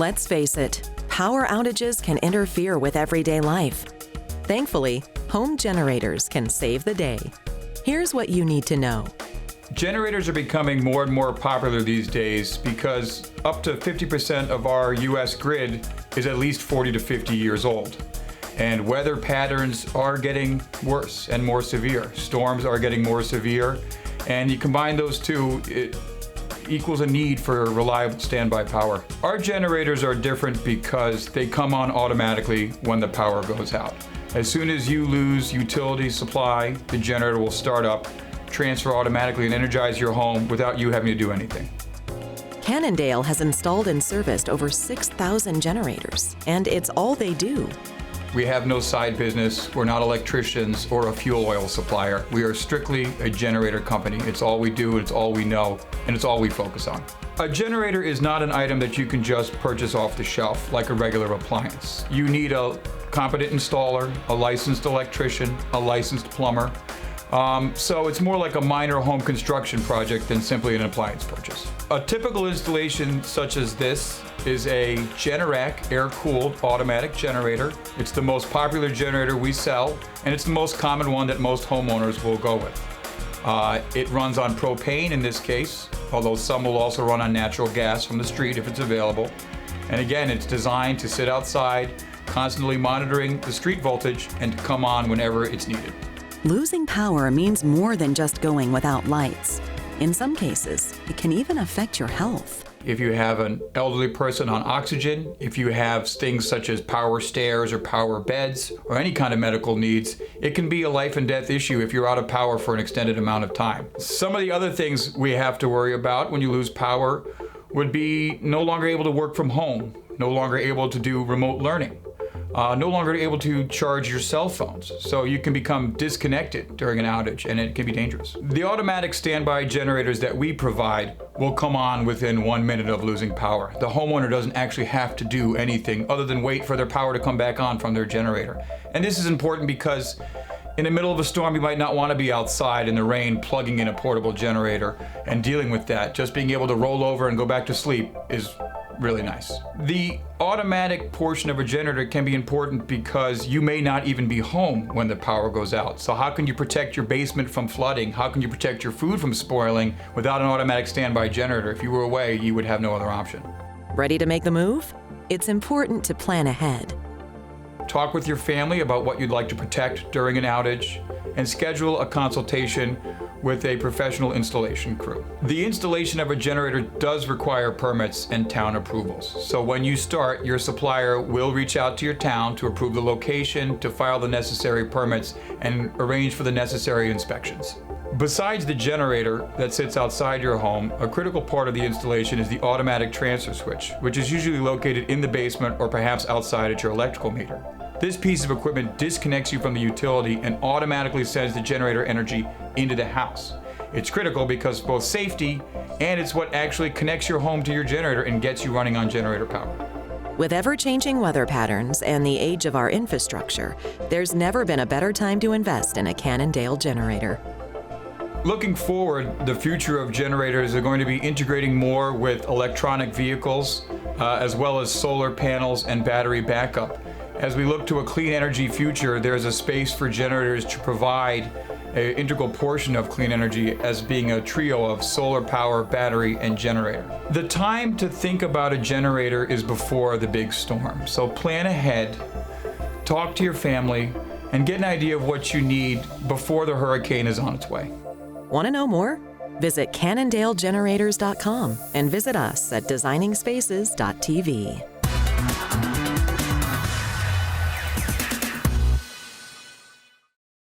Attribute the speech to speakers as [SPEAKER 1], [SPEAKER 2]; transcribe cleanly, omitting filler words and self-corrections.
[SPEAKER 1] Let's face it, power outages can interfere with everyday life. Thankfully, home generators can save the day. Here's what you need to know.
[SPEAKER 2] Generators are becoming more and more popular these days because up to 50% of our U.S. grid is at least 40 to 50 years old. And weather patterns are getting worse and more severe. Storms are getting more severe. And you combine those two, it equals a need for reliable standby power. Our generators are different because they come on automatically when the power goes out. As soon as you lose utility supply, the generator will start up, transfer automatically, and energize your home without you having to do anything.
[SPEAKER 1] Cannondale has installed and serviced over 6,000 generators, and it's all they do.
[SPEAKER 2] We have no side business. We're not electricians or a fuel oil supplier. We are strictly a generator company. It's all we do, it's all we know, and it's all we focus on. A generator is not an item that you can just purchase off the shelf like a regular appliance. You need a competent installer, a licensed electrician, a licensed plumber. So it's more like a minor home construction project than simply an appliance purchase. A typical installation such as this is a Generac air-cooled automatic generator. It's the most popular generator we sell, and it's the most common one that most homeowners will go with. It runs on propane in this case, although some will also run on natural gas from the street if it's available. And again, it's designed to sit outside, constantly monitoring the street voltage and to come on whenever it's needed.
[SPEAKER 1] Losing power means more than just going without lights. In some cases, it can even affect your health.
[SPEAKER 2] If you have an elderly person on oxygen, if you have things such as power stairs or power beds or any kind of medical needs, it can be a life and death issue if you're out of power for an extended amount of time. Some of the other things we have to worry about when you lose power would be no longer able to work from home, no longer able to do remote learning. No longer able to charge your cell phones, so you can become disconnected during an outage, and it can be dangerous. The automatic standby generators that we provide will come on within 1 minute of losing power. The homeowner doesn't actually have to do anything other than wait for their power to come back on from their generator. And this is important because in the middle of a storm, you might not want to be outside in the rain plugging in a portable generator and dealing with that. Just being able to roll over and go back to sleep is really nice. The automatic portion of a generator can be important because you may not even be home when the power goes out. So how can you protect your basement from flooding? How can you protect your food from spoiling without an automatic standby generator? If you were away, you would have no other option.
[SPEAKER 1] Ready to make the move? It's important to plan ahead.
[SPEAKER 2] Talk with your family about what you'd like to protect during an outage and schedule a consultation with a professional installation crew. The installation of a generator does require permits and town approvals. So when you start, your supplier will reach out to your town to approve the location, to file the necessary permits, and arrange for the necessary inspections. Besides the generator that sits outside your home, a critical part of the installation is the automatic transfer switch, which is usually located in the basement or perhaps outside at your electrical meter. This piece of equipment disconnects you from the utility and automatically sends the generator energy into the house. It's critical because of both safety and it's what actually connects your home to your generator and gets you running on generator power.
[SPEAKER 1] With ever-changing weather patterns and the age of our infrastructure, there's never been a better time to invest in a Cannondale generator.
[SPEAKER 2] Looking forward, the future of generators are going to be integrating more with electronic vehicles, as well as solar panels and battery backup. As we look to a clean energy future, there's a space for generators to provide an integral portion of clean energy as being a trio of solar power, battery, and generator. The time to think about a generator is before the big storm. So plan ahead, talk to your family, and get an idea of what you need before the hurricane is on its way.
[SPEAKER 1] Want to know more? Visit CannondaleGenerators.com and visit us at designingspaces.tv.